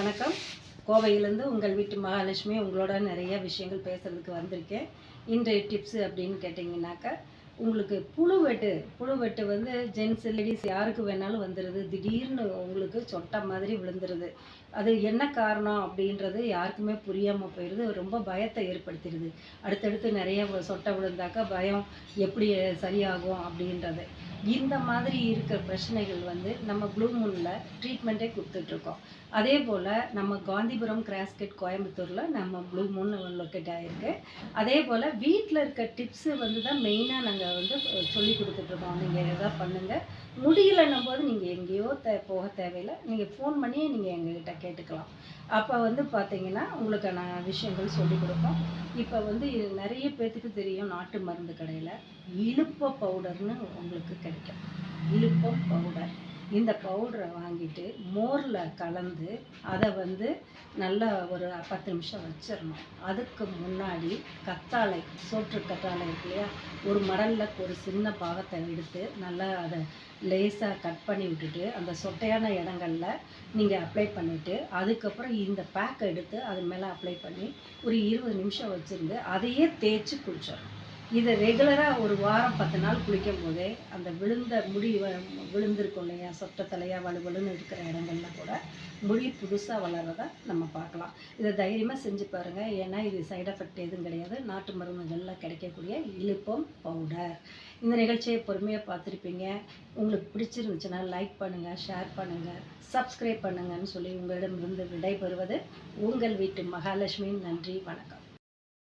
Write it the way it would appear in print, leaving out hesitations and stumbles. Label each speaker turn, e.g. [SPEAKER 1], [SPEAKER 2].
[SPEAKER 1] வணக்கம். கோவையிலேருந்து உங்கள் வீட்டு மகாலட்சுமி உங்களோட நிறைய விஷயங்கள் பேசுகிறதுக்கு வந்திருக்கேன். இன்றைய டிப்ஸு அப்படின்னு கேட்டிங்கனாக்கா, உங்களுக்கு புழு வெட்டு வந்து ஜென்ட்ஸ் லேடிஸ் யாருக்கு வேணாலும் வந்துடுது. திடீர்னு உங்களுக்கு சொட்டை மாதிரி விழுந்துருது. அது என்ன காரணம் அப்படின்றது யாருக்குமே புரியாமல் போயிடுது. ரொம்ப பயத்தை ஏற்படுத்திடுது. அடுத்தடுத்து நிறைய சொட்டை விழுந்தாக்கா பயம் எப்படி சரியாகும் அப்படின்றது. இந்த மாதிரி இருக்கிற பிரச்சனைகள் வந்து நம்ம ப்ளூ மூனில் ட்ரீட்மெண்ட்டே கொடுத்துட்ருக்கோம். அதே போல் நம்ம காந்திபுரம் கிராஸ்கெட் கோயம்புத்தூரில் நம்ம ப்ளூ மூன் லொக்கேட் ஆகிருக்கு. அதே போல் வீட்டில் இருக்க டிப்ஸு வந்து தான் மெயினாக நாங்கள் வந்து சொல்லி கொடுத்துட்ருக்கோம். நீங்கள் எதாவது பண்ணுங்கள், முடியலைன்னும் போது நீங்கள் எங்கேயோ போக தேவையில்லை. நீங்கள் ஃபோன் பண்ணி நீங்கள் எங்ககிட்ட கேட்டுக்கலாம். அப்போ வந்து பார்த்தீங்கன்னா உங்களுக்கான விஷயங்கள் சொல்லிக் கொடுப்போம். இப்போ வந்து நிறைய பேர்த்துக்கு தெரியும், நாட்டு மருந்து கடையில் இலுப்ப பவுடர்னு உங்களுக்கு கிடைக்கும். இலுப்பம் பவுடர். இந்த பவுடரை வாங்கிட்டு மோரில் கலந்து அதை வந்து நல்லா ஒரு 10 நிமிஷம் வச்சிடணும். அதுக்கு முன்னாடி கத்தாழை, சோற்று கத்தாழை இருக்கு இல்லையா, ஒரு மடலில் ஒரு சின்ன பாகத்தை எடுத்து நல்லா அதை லேசாக கட் பண்ணி விட்டுட்டு அந்த சொட்டையான இடங்களில் நீங்கள் அப்ளை பண்ணிவிட்டு, அதுக்கப்புறம் இந்த பேக்கை எடுத்து அது மேலே அப்ளை பண்ணி ஒரு 20 நிமிஷம் வச்சுருந்து அதையே தேய்ச்சி குளிச்சிடணும். இதை ரெகுலராக ஒரு வாரம் 10 நாள் குளிக்கும் போதே அந்த விழுந்த முடி விழுந்திருக்கும் இல்லையா, சொட்டை தலையாக வலுவலுன்னு இருக்கிற இடங்கள்ல கூட முடி புதுசாக வளர்றதை நம்ம பார்க்கலாம். இதை தைரியமாக செஞ்சு பாருங்கள். ஏன்னா இது சைட் எஃபெக்ட் எதுவும் கிடையாது. நாட்டு மருந்துகளில் கிடைக்கக்கூடிய இலுப்பம் பவுடர். இந்த நிகழ்ச்சியை பொறுமையாக பார்த்துருப்பீங்க. உங்களுக்கு பிடிச்சிருந்துச்சுன்னா லைக் பண்ணுங்கள், ஷேர் பண்ணுங்கள், சப்ஸ்கிரைப் பண்ணுங்கன்னு சொல்லி உங்களிடமிருந்து விடைபெறுவது உங்கள் வீட்டு மகாலட்சுமி. நன்றி, வணக்கம்.